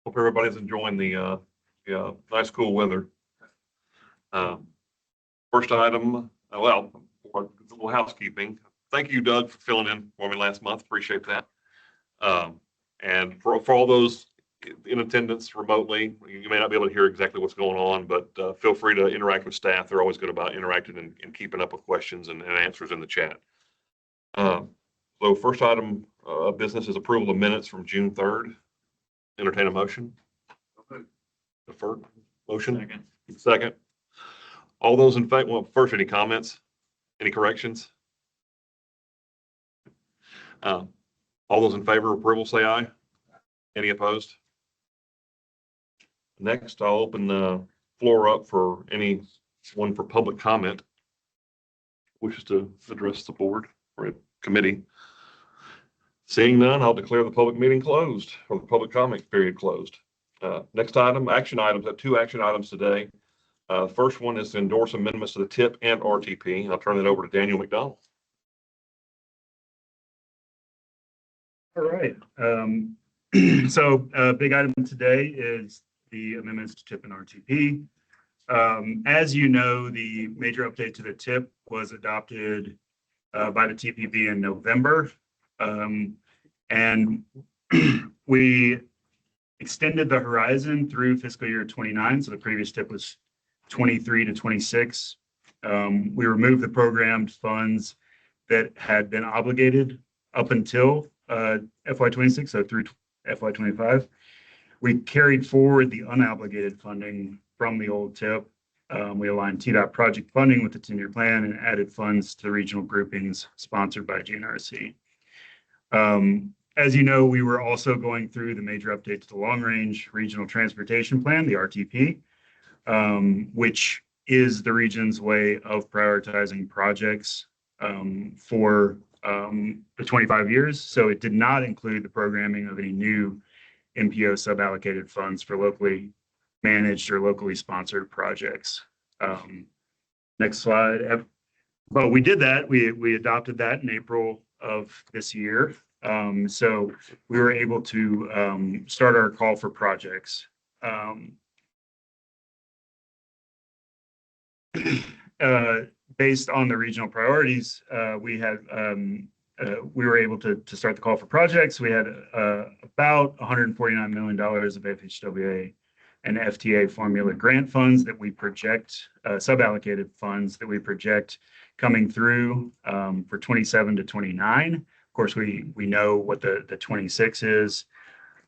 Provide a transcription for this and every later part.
Hope everybody's enjoying the nice cool weather. First item, a little housekeeping. Thank you, Doug, for filling in for me last month. Appreciate that. And for all those in attendance remotely, you may not be able to hear exactly what's going on, but feel free to interact with staff. They're always good about interacting and keeping up with questions and answers in the chat. So first item of business is approval of minutes from June 3rd. Entertain a motion. Deferred motion. Second. All those in favor, well, first, any comments? Any corrections? All those in favor of approval, say aye. Any opposed? Next, I'll open the floor up for anyone for public comment wishes to address the board or committee. Seeing none, I'll declare the public meeting closed, or the public comment period closed. Next item, action items. I have two action items today. First one is to endorse amendments to the TIP and RTP. I'll turn it over to Daniel McDonald. All right. So big item today is the amendments to TIP and RTP. As you know, the major update to the TIP was adopted by the TPB in November. And we extended the horizon through fiscal year 29. So the previous TIP was 23 to 26. We removed the programmed funds that had been obligated up until FY26, so through FY25. We carried forward the unobligated funding from the old TIP. We aligned TDOT project funding with the 10-year plan and added funds to regional groupings sponsored by GNRC. As you know, we were also going through the major update to the long-range regional transportation plan, the RTP, which is the region's way of prioritizing projects for the 25 years. So it did not include the programming of any new MPO sub-allocated funds for locally managed or locally sponsored projects. Next slide. But we did that. We adopted that in April of this year. So we were able to start our call for projects. Based on the regional priorities, we were able to start the call for projects. We had about $149 million of FHWA and FTA formula grant funds that we project, sub-allocated funds that we project coming through for 27 to 29. Of course, we know what the 26 is.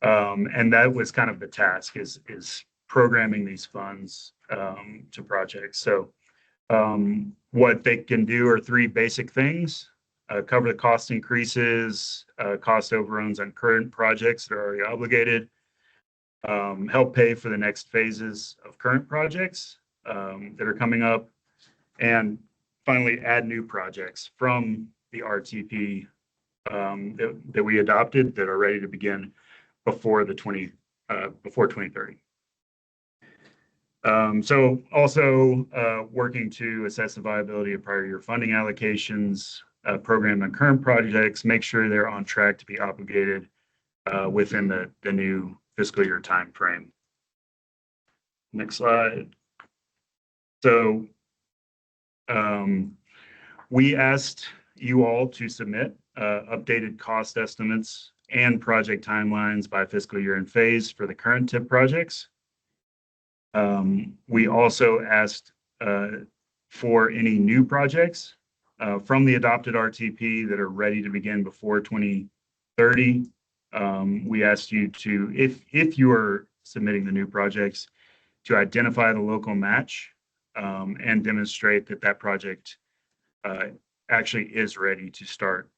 And that was kind of the task is programming these funds to projects. So what they can do are three basic things: cover the cost increases, cost overruns on current projects that are already obligated, help pay for the next phases of current projects that are coming up, and finally add new projects from the RTP that we adopted that are ready to begin before 2030. So also working to assess the viability of prior year funding allocations, program and current projects, make sure they're on track to be obligated within the new fiscal year timeframe. Next slide. So we asked you all to submit updated cost estimates and project timelines by fiscal year and phase for the current TIP projects. We also asked for any new projects from the adopted RTP that are ready to begin before 2030. We asked you to, if you are submitting the new projects, to identify the local match and demonstrate that project actually is ready to start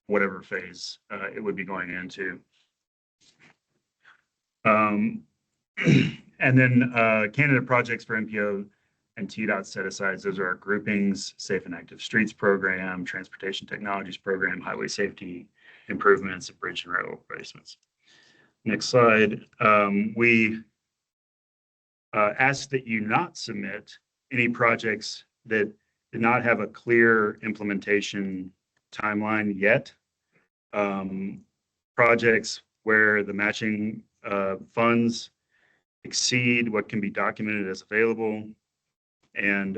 whatever phase it would be going into. And then candidate projects for MPO and TDOT set-asides, those are our groupings: Safe and Active Streets Program, Transportation Technologies Program, Highway Safety Improvements, and Bridge and Railroad Replacements. Next slide. We asked that you not submit any projects that did not have a clear implementation timeline yet. Projects where the matching funds exceed what can be documented as available, and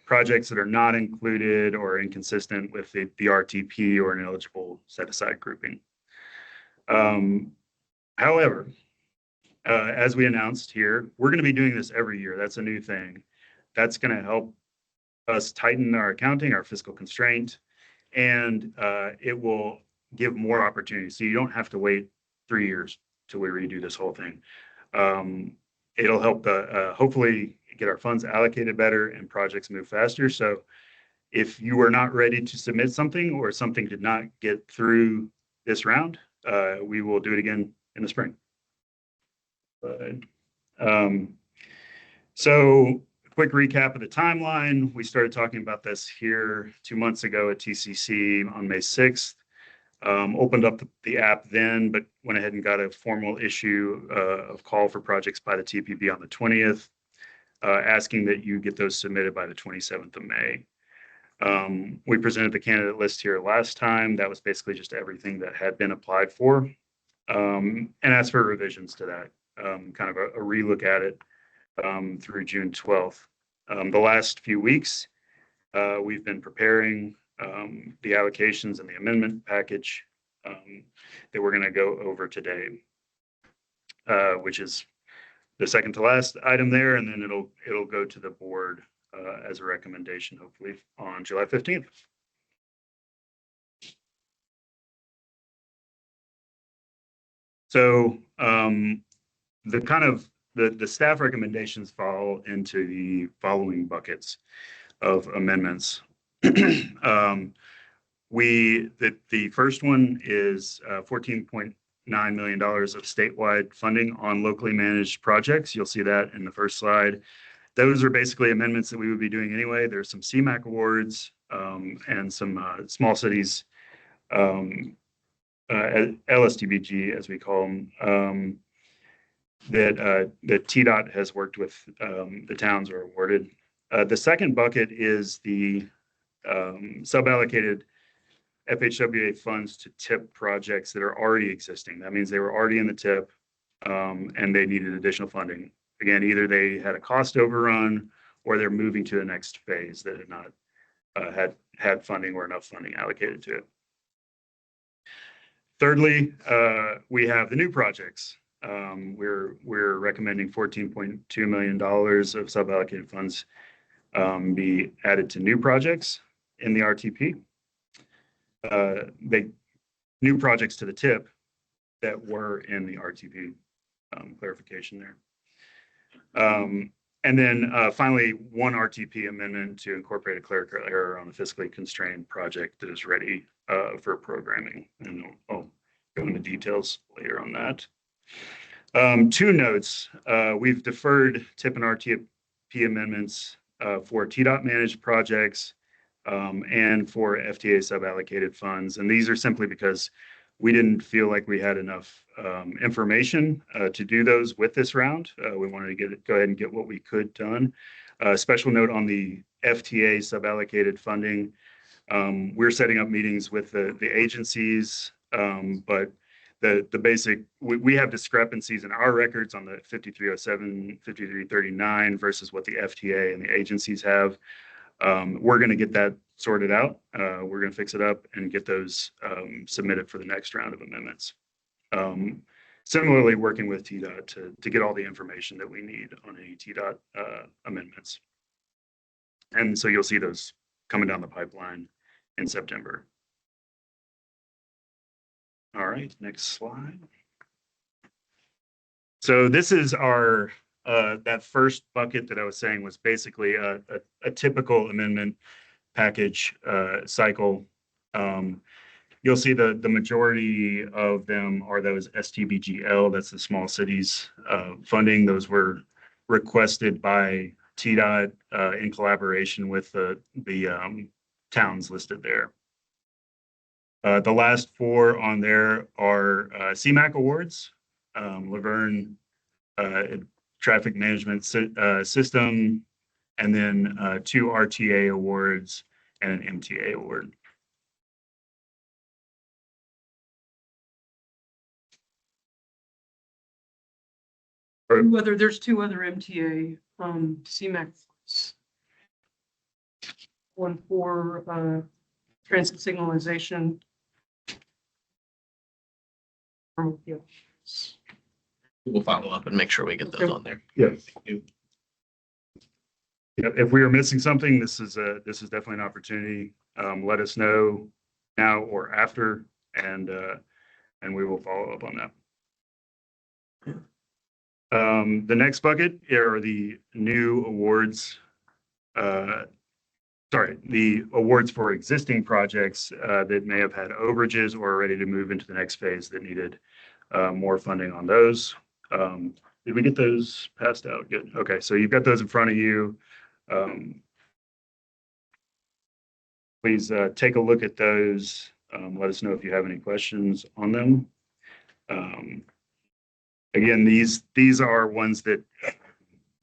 projects that are not included or inconsistent with the RTP or an eligible set-aside grouping. However, as we announced here, we're going to be doing this every year. That's a new thing. That's going to help us tighten our accounting, our fiscal constraint, and it will give more opportunities. So you don't have to wait 3 years till we redo this whole thing. It'll help hopefully get our funds allocated better and projects move faster. So if you were not ready to submit something or something did not get through this round, we will do it again in the spring. So quick recap of the timeline. We started talking about this here 2 months ago at TCC on May 6th. Opened up the app then, but went ahead and got a formal issue of call for projects by the TPB on the 20th, asking that you get those submitted by the 27th of May. We presented the candidate list here last time. That was basically just everything that had been applied for, and asked for revisions to that, kind of a relook at it through June 12th. The last few weeks, we've been preparing the allocations and the amendment package that we're going to go over today, which is the second to last item there, and then it'll go to the board as a recommendation, hopefully on July 15th. So the kind of the staff recommendations fall into the following buckets of amendments. The first one is $14.9 million of statewide funding on locally managed projects. You'll see that in the first slide. Those are basically amendments that we would be doing anyway. There's some CMAQ awards and some small cities, LSTBG as we call them, that TDOT has worked with the towns are awarded. The second bucket is the sub-allocated FHWA funds to TIP projects that are already existing. That means they were already in the TIP and they needed additional funding. Again, either they had a cost overrun or they're moving to the next phase that had not had funding or enough funding allocated to it. Thirdly, we have the new projects. We're recommending $14.2 million of sub-allocated funds be added to new projects in the RTP. New projects to the TIP that were in the RTP, clarification there. And then finally, one RTP amendment to incorporate a clerical error on a fiscally constrained project that is ready for programming. And I'll go into details later on that. 2 notes. We've deferred TIP and RTP amendments for TDOT managed projects and for FTA sub-allocated funds. And these are simply because we didn't feel like we had enough information to do those with this round. We wanted to go ahead and get what we could done. Special note on the FTA sub-allocated funding. We're setting up meetings with the agencies, but the basic, we have discrepancies in our records on the 5307, 5339 versus what the FTA and the agencies have. We're going to get that sorted out. We're going to fix it up and get those submitted for the next round of amendments. Similarly, working with TDOT to get all the information that we need on any TDOT amendments. And so you'll see those coming down the pipeline in September. All right, next slide. So this is our that first bucket that I was saying was basically a typical amendment package cycle. You'll see the majority of them are those STBGL, that's the small cities funding. Those were requested by TDOT in collaboration with the towns listed there. The last 4 on there are CMAQ awards, Laverne Traffic Management System, and then 2 RTA awards and an MTA award. Or- There's two other MTA, CMAQ. One for, transit signalization. Yeah. We'll follow up and make sure we get those on there. Yeah. Yeah, if we are missing something, this is definitely an opportunity. Let us know now or after, and we will follow up on that. The next bucket are the new awards. The awards for existing projects that may have had overages or are ready to move into the next phase that needed more funding on those. Did we get those passed out? Good. Okay, so you've got those in front of you. Please take a look at those. Let us know if you have any questions on them. Again, these are ones that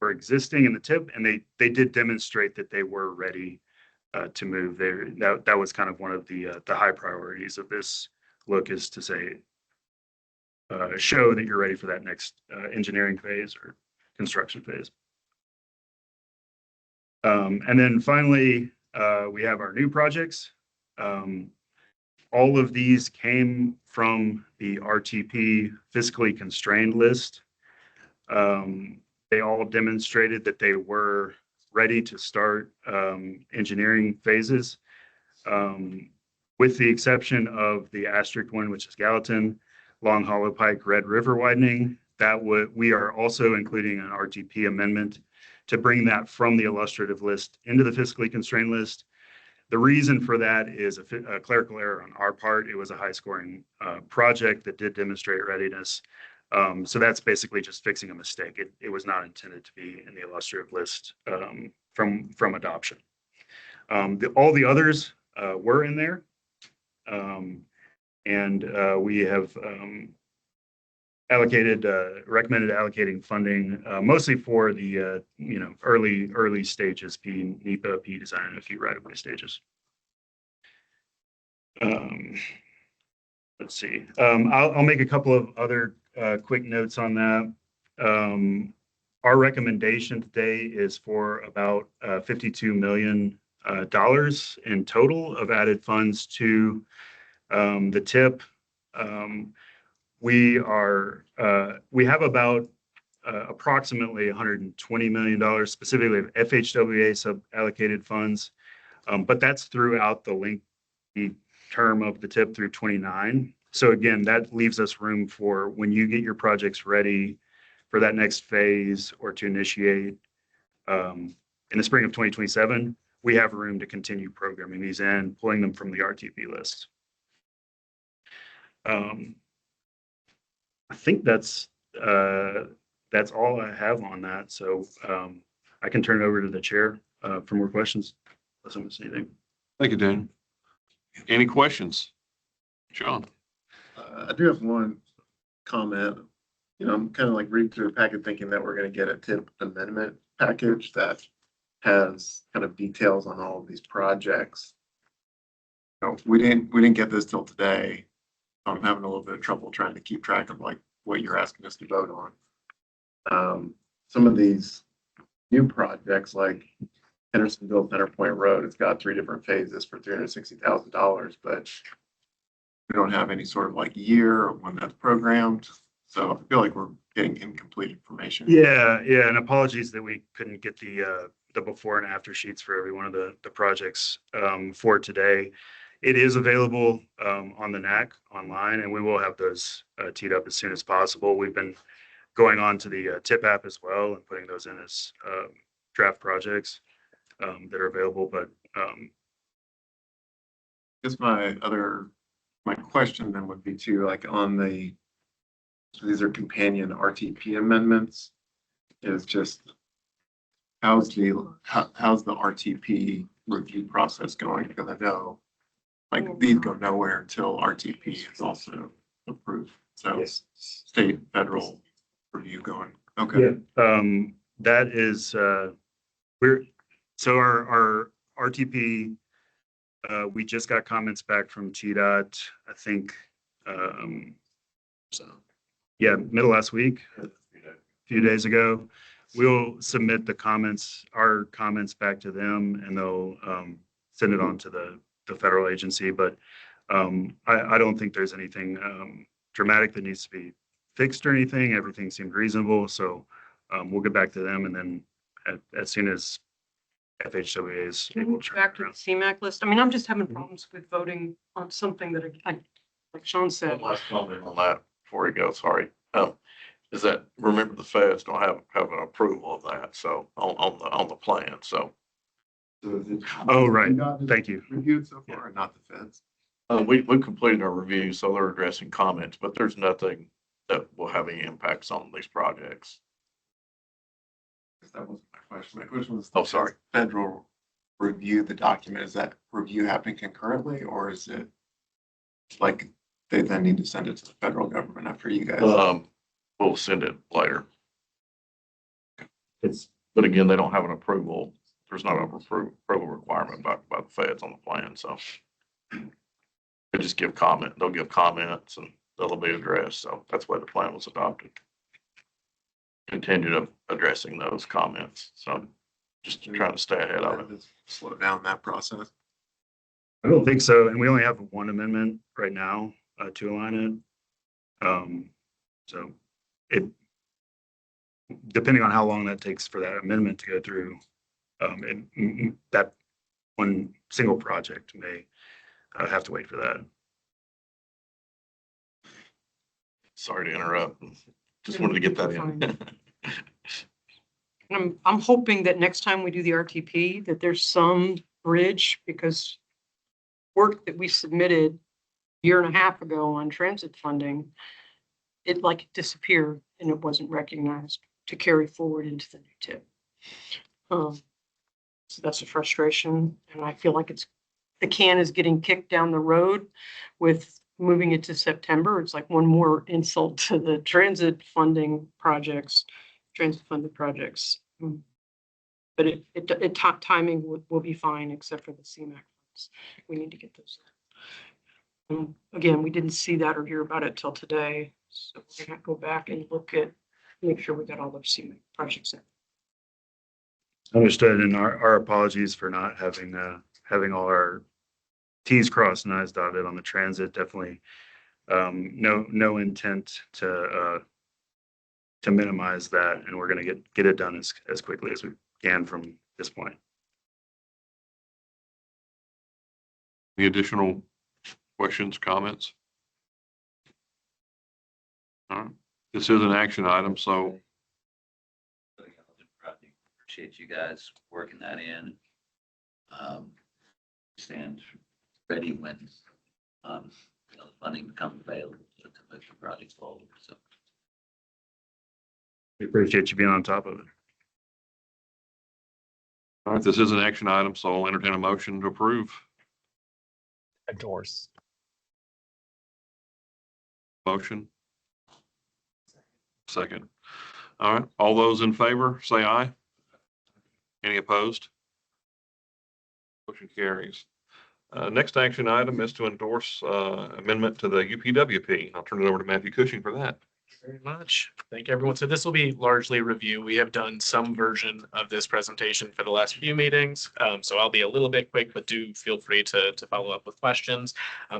were existing in the tip, and they did demonstrate that they were ready to move there. That was kind of one of the high priorities of this look, is to say, show that you're ready for that next engineering phase or construction phase. And then finally, we have our new projects. All of these came from the RTP fiscally constrained list. They all demonstrated that they were ready to start engineering phases, with the exception of the asterisk one, which is Gallatin, Long Hollow Pike, Red River widening. We are also including an RTP amendment to bring that from the illustrative list into the fiscally constrained list. The reason for that is a clerical error on our part. It was a high-scoring project that did demonstrate readiness. So that's basically just fixing a mistake. It was not intended to be in the illustrative list from adoption. All the others were in there. And we have recommended allocating funding mostly for the early stages, NEPA, P design, and a few right-of-way stages. Let's see. I'll make a couple of other quick notes on that. Our recommendation today is for about $52 million in total of added funds to the TIP. We have about approximately $120 million specifically of FHWA sub-allocated funds, but that's throughout the term of the TIP through 29. So again, that leaves us room for when you get your projects ready for that next phase or to initiate in the spring of 2027, we have room to continue programming these in, pulling them from the RTP list. I think that's all I have on that. So I can turn it over to the chair for more questions, unless I miss anything. Thank you, Dan. Any questions? John? I do have one comment. I'm kind of like reading through the packet thinking that we're going to get a TIP amendment package that has kind of details on all of these projects. We didn't get this till today. I'm having a little bit of trouble trying to keep track of like what you're asking us to vote on. Some of these new projects, like Hendersonville Center Point Road, it's got 3 different phases for $360,000, but we don't have any sort of like year or when that's programmed. So I feel like we're getting incomplete information. Yeah, and apologies that we couldn't get the before and after sheets for every one of the projects for today. It is available on the NAC online, and we will have those teed up as soon as possible. We've been going on to the TIP app as well and putting those in as draft projects that are available. But Just my question then would be too, like so these are companion RTP amendments, is just how's the RTP review process going? Because I know like these go nowhere until RTP is also approved. So yes. State, federal review going. Okay. Yeah. That is our RTP. We just got comments back from TDOT, I think, middle last week. few days ago. We'll submit the comments, our comments back to them, and they'll send it on to the federal agency. But I don't think there's anything dramatic that needs to be fixed or anything. Everything seemed reasonable. So we'll get back to them, and then as soon as FHWA is able to turn Back it to the around. CMAC list. I mean, I'm just having problems with voting on something that like Sean said. Last comment on that before we go, sorry. Is that, remember the feds don't have an approval of that, so on the plan, so. Oh, right. Thank you. Reviewed so far, not the feds. We've completed our review, so they're addressing comments, but there's nothing that will have any impacts on these projects. That wasn't my question. My question was. Oh, sorry. Federal review the document. Is that review happening concurrently, or is it like they then need to send it to the federal government after you guys? We'll send it later, It's but again, they don't have an approval. There's not an approval requirement by the feds on the plan, so. They just give comment, they'll give comments and they'll be addressed, so that's why the plan was adopted. Continued addressing those comments, so just trying to stay ahead of it. Slow down that process. I don't think so. And we only have one amendment right now to align it. So it, depending on how long that takes for that amendment to go through, that one single project may have to wait for that. Sorry to interrupt. Just wanted to get that in. And I'm hoping that next time we do the RTP, that there's some bridge, because work that we submitted a year and a half ago on transit funding, it like disappeared and it wasn't recognized to carry forward into the new tip. So that's a frustration, and I feel like the can is getting kicked down the road with moving it to September. It's like one more insult to the transit funded projects. But timing will be fine, except for the CMAC funds. We need to get those. Again, we didn't see that or hear about it till today, so we're gonna go back and make sure we got all those CMAC projects in. Understood. And our apologies for not having all our T's crossed and I's dotted on the transit. Definitely no intent to minimize that, and we're going to get it done as quickly as we can from this point. Any additional questions, comments? All right. This is an action item, so Appreciate you guys working that in. Stand ready when the funding becomes available to move the project forward. So We appreciate you being on top of it. all right, this is an action item, so I'll entertain a motion to approve. Endorse. Motion. Second. All right, all those in favor, say aye. Any opposed? Motion carries. Next action item is to endorse amendment to the UPWP. I'll turn it over to Matthew Cushing for that. Very much. Thank you, everyone. So this will be largely review. We have done some version of this presentation for the last few meetings. So I'll be a little bit quick, but do feel free to follow up with questions.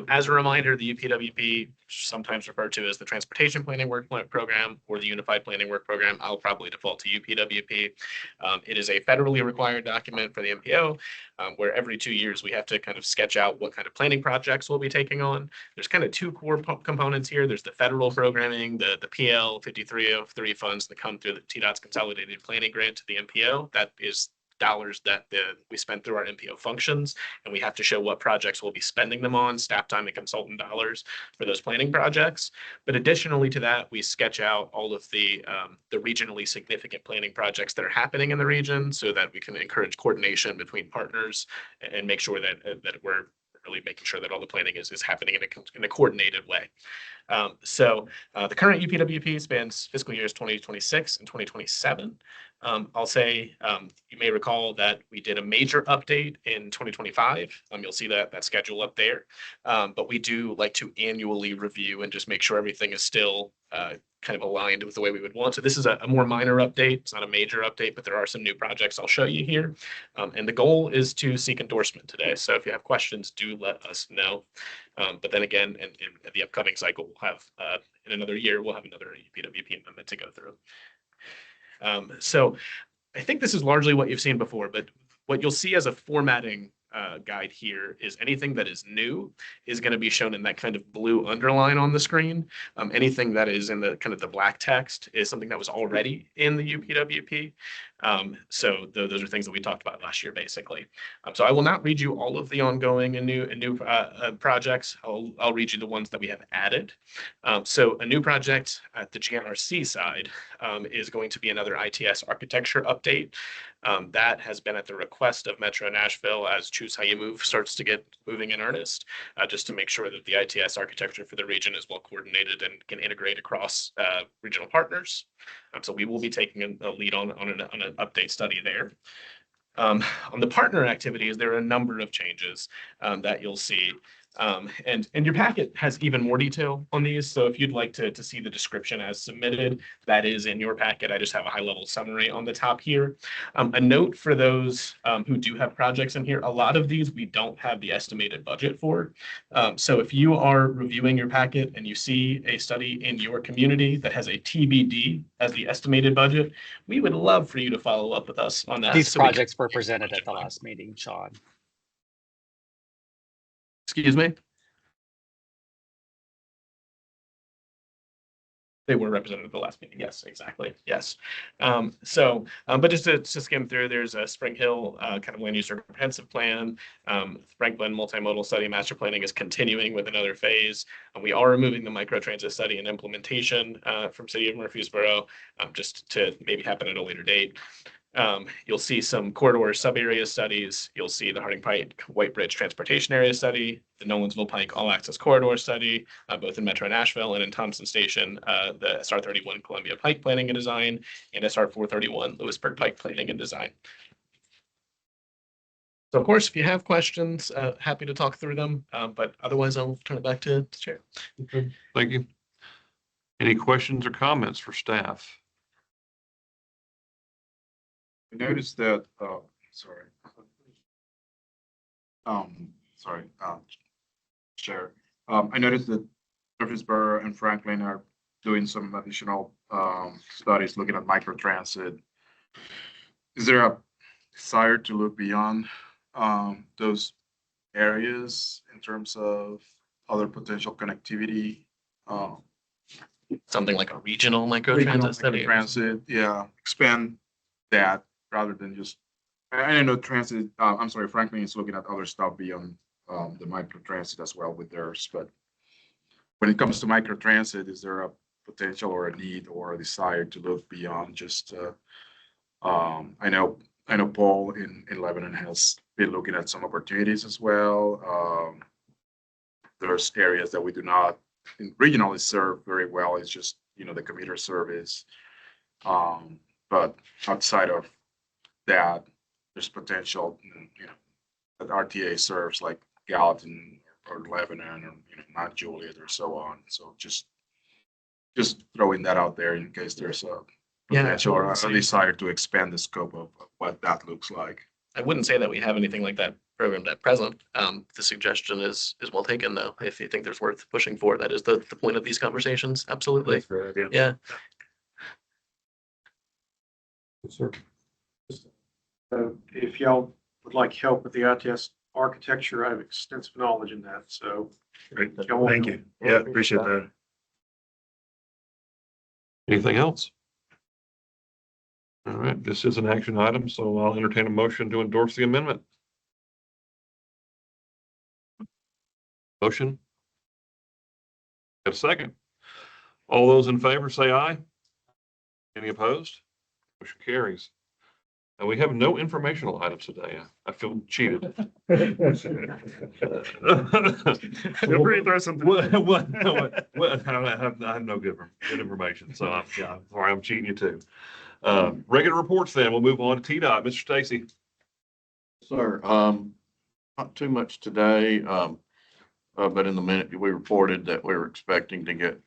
As a reminder, the UPWP, sometimes referred to as the Transportation Planning Work Program or the Unified Planning Work Program, I'll probably default to UPWP. It is a federally required document for the MPO, where every 2 years we have to kind of sketch out what kind of planning projects we'll be taking on. There's kind of two core components here. There's the federal programming, the PL 5303 funds that come through the TDOT's Consolidated Planning Grant to the MPO. That is dollars that we spend through our MPO functions, and we have to show what projects we'll be spending them on, staff time and consultant dollars for those planning projects. But additionally to that, we sketch out all of the regionally significant planning projects that are happening in the region so that we can encourage coordination between partners and make sure that we're really making sure that all the planning is happening in a coordinated way. So the current UPWP spans fiscal years 2026 and 2027. I'll say you may recall that we did a major update in 2025. You'll see that schedule up there. But we do like to annually review and just make sure everything is still kind kind of aligned with the way we would want. So this is a more minor update. It's not a major update, but there are some new projects I'll show you here. And the goal is to seek endorsement today. So if you have questions, do let us know. But then again, in the upcoming cycle, we'll have, in another year, we'll have another UPWP amendment to go through. So I think this is largely what you've seen before, but what you'll see as a formatting guide here is anything that is new is going to be shown in that kind of blue underline on the screen. Anything that is in the kind of the black text is something that was already in the UPWP. So those are things that we talked about last year, basically. So I will not read you all of the ongoing and new projects. I'll read you the ones that we have added. So a new project at the GNRC side is going to be another ITS architecture update. That has been at the request of Metro Nashville as Choose How You Move starts to get moving in earnest, just to make sure that the ITS architecture for the region is well coordinated and can integrate across regional partners. So we will be taking a lead on an update study there. On the partner activities, there are a number of changes that you'll see. And your packet has even more detail on these. So if you'd like to see the description as submitted, that is in your packet. I just have a high level summary on the top here. A note for those who do have projects in here, a lot of these we don't have the estimated budget for. So if you are reviewing your packet and you see a study in your community that has a TBD as the estimated budget, we would love for you to follow up with us on that. These so we can- projects were presented at the last meeting, Sean. Excuse me? They were represented at the last meeting. Yes, exactly. Yes. But just to skim through, there's a Spring Hill kind of land use comprehensive plan. Franklin multimodal study master planning is continuing with another phase. We are removing the microtransit study and implementation from City of Murfreesboro, just to maybe happen at a later date. You'll see some corridor sub-area studies. You'll see the Harding Pike White Bridge Transportation Area Study, the Nolensville Pike All Access Corridor Study, both in Metro Nashville and in Thompson Station, the SR 31 Columbia Pike Planning and Design, and SR 431 Lewisburg Pike Planning and Design. So of course, if you have questions, happy to talk through them, but otherwise I'll turn it back to the chair. Okay, thank you. Any questions or comments for staff? I noticed that, Chair, I noticed that Murfreesboro and Franklin are doing some additional, studies looking at microtransit. Is there a desire to look beyond, those areas in terms of other potential connectivity? Something like a regional microtransit study. Transit, yeah, expand that rather than just, I know transit, I'm sorry, Franklin is looking at other stuff beyond the microtransit as well with theirs, but when it comes to microtransit, is there a potential or a need or a desire to look beyond just, I know Paul in Lebanon has been looking at some opportunities as well. There's areas that we do not regionally serve very well. It's just, the commuter service. But outside of that, there's potential, that RTA serves like Gallatin or Lebanon or, Mount Juliet or so on. So just throwing that out there in case there's a potential or a desire to expand the scope of what that looks like. I wouldn't say that we have anything like that programmed at present. The suggestion is well taken, though. If you think there's worth pushing for, that is the point of these conversations. Absolutely. Yeah. Sir. If y'all would like help with the ITS architecture, I have extensive knowledge in that, so. Great. Thank you. Yeah, appreciate that. Anything else? All right, this is an action item, so I'll entertain a motion to endorse the amendment. Motion? Got a second? All those in favor say aye. Any opposed? Motion carries. And we have no informational items today. I feel cheated. Feel free to throw something. I have no good information, so I'm sorry, I'm cheating you too. Regular reports then, we'll move on to TDOT. Mr. Stacy. Sir, not too much today, but in the minute we reported that we were expecting to get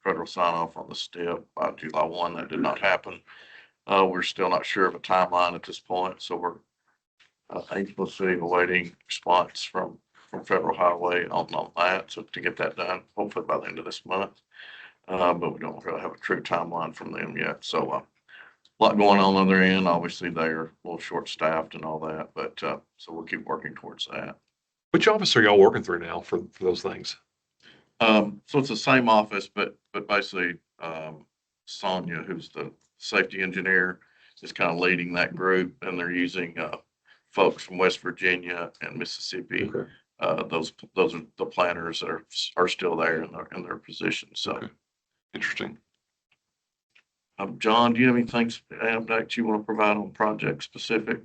federal sign off on the STIP by July 1. That did not happen. We're still not sure of a timeline at this point, so we're anxiously awaiting response from Federal Highway on that, so to get that done, hopefully by the end of this month. But we don't really have a true timeline from them yet. So a lot going on their end. Obviously, they're a little short-staffed and all that, but so we'll keep working towards that. Which office are y'all working through now for those things? So it's the same office, but basically, Sonia, who's the safety engineer, is kind of leading that group, and they're using folks from West Virginia and Mississippi. Okay. Those are the planners that are still there in their positions. So Okay. Interesting. John, do you have anything that you want to provide on project specific?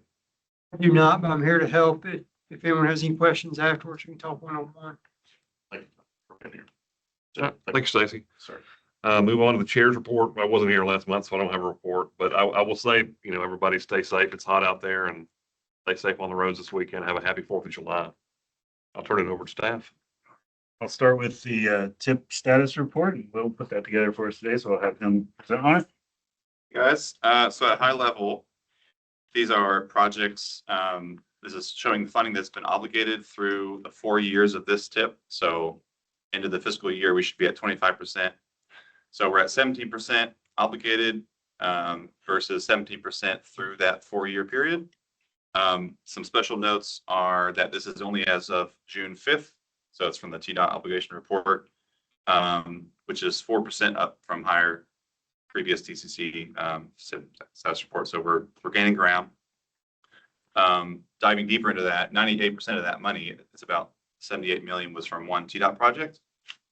I do not, but I'm here to help. If anyone has any questions afterwards, we can talk one-on-one. Thank you for being here. Yeah, thanks, Stacy. Sir. Move on to the chair's report. I wasn't here last month, so I don't have a report, but I will say, everybody stay safe. It's hot out there, and stay safe on the roads this weekend. Have a happy 4th of July. I'll turn it over to staff. I'll start with the tip status report, and we'll put that together for us today, so I'll have him present on it. Guys, so at high level, these are projects, this is showing the funding that's been obligated through the 4 years of this tip. So end of the fiscal year, we should be at 25%. So we're at 17% obligated versus 17% through that 4-year period. Some special notes are that this is only as of June 5th. So it's from the TDOT obligation report, which is 4% up from higher previous TCC status report. So we're gaining ground. Diving deeper into that, 98% of that money, it's about 78 million was from one TDOT project.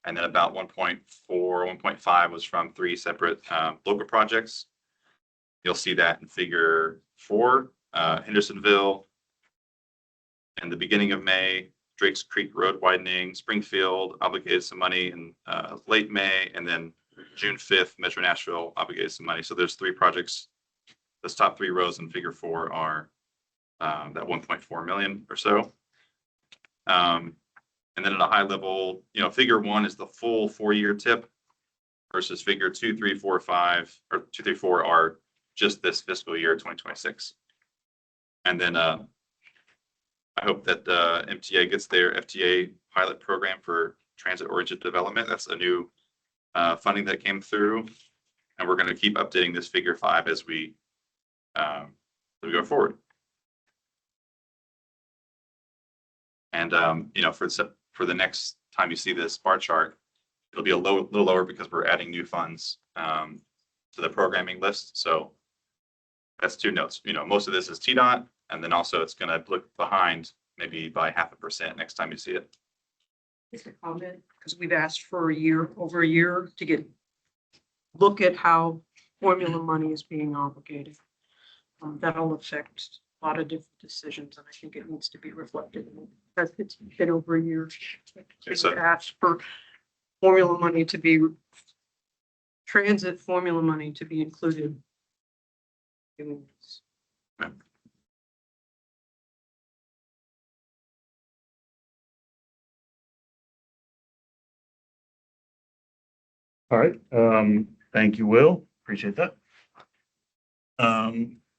And then about 1.4, 1.5 was from 3 separate local projects. You'll see that in figure 4, Hendersonville, in the beginning of May, Drakes Creek Road widening, Springfield obligated some money in late May, and then June 5th, Metro Nashville obligated some money. So there's 3 projects. Those top 3 rows in figure 4 are that 1.4 million or so. And then at a high level, figure 1 is the full 4-year tip versus figure 2, 3, 4, 5, or 2, 3, 4 are just this fiscal year, 2026. And then I hope that MTA gets their FTA pilot program for transit-oriented development. That's a new funding that came through, and we're going to keep updating this figure 5 as we go forward. And for the next time you see this bar chart, it'll be a little lower because we're adding new funds to the programming list. So that's 2 notes. Most of this is TDOT, and then also it's going to look behind maybe by 0.5% next time you see it. Just a comment, because we've asked for over a year to look at how formula money is being obligated. That'll affect a lot of different decisions, and I think it needs to be reflected. It's been over a year. We've asked for formula money to be transit formula money to be included. In this. All right. Thank you, Will. Appreciate that.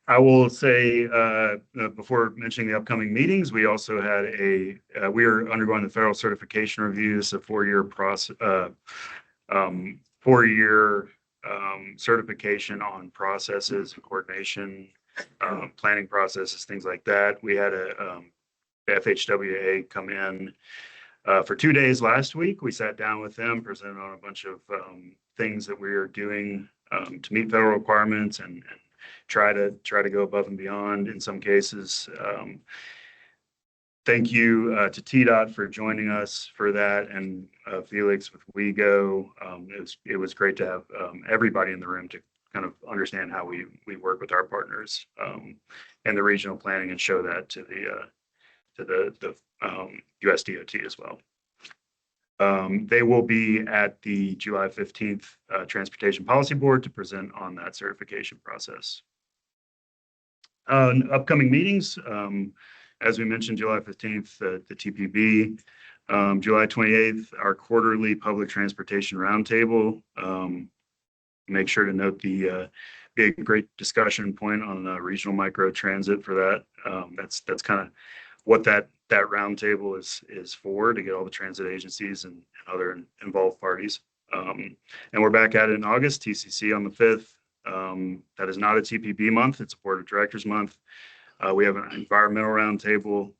I will say, before mentioning the upcoming meetings, we also had we are undergoing the federal certification review. This is a 4-year process, 4-year certification on processes, coordination, planning processes, things like that. We had a FHWA come in for 2 days last week. We sat down with them, presented on a bunch of things that we are doing to meet federal requirements and try to go above and beyond in some cases. Thank you to TDOT for joining us for that, and Felix with WeGo. It was great to have everybody in the room to kind of understand how we work with our partners and the regional planning, and show that to the US DOT as well. They will be at the July 15th Transportation Policy Board to present on that certification process. Upcoming meetings, as we mentioned, July 15th, the TPB. July 28th, our quarterly public transportation roundtable. Make sure to note the be a great discussion point on regional micro transit for that. That's kind of what that roundtable is for, to get all the transit agencies and other involved parties. And we're back at it in August, TCC on the 5th. That is not a TPP month, it's a Board of Directors month. We have an environmental roundtable.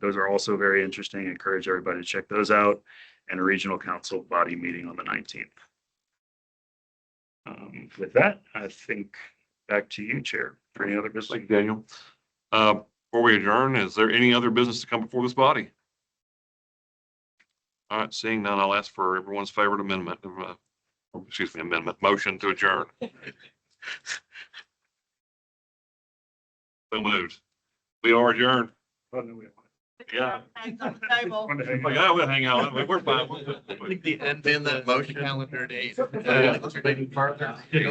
Those are also very interesting. Encourage everybody to check those out, and a regional council body meeting on the 19th. With that, I think back to you, Chair, for any other business. Thank you, Daniel. Before we adjourn, is there any other business to come before this body? All right, seeing none, I'll ask for everyone's favorite amendment, motion to adjourn. So moved. We are adjourned. Yeah. Yeah, we'll hang out. We're fine. The end in that motion calendar date. Yeah.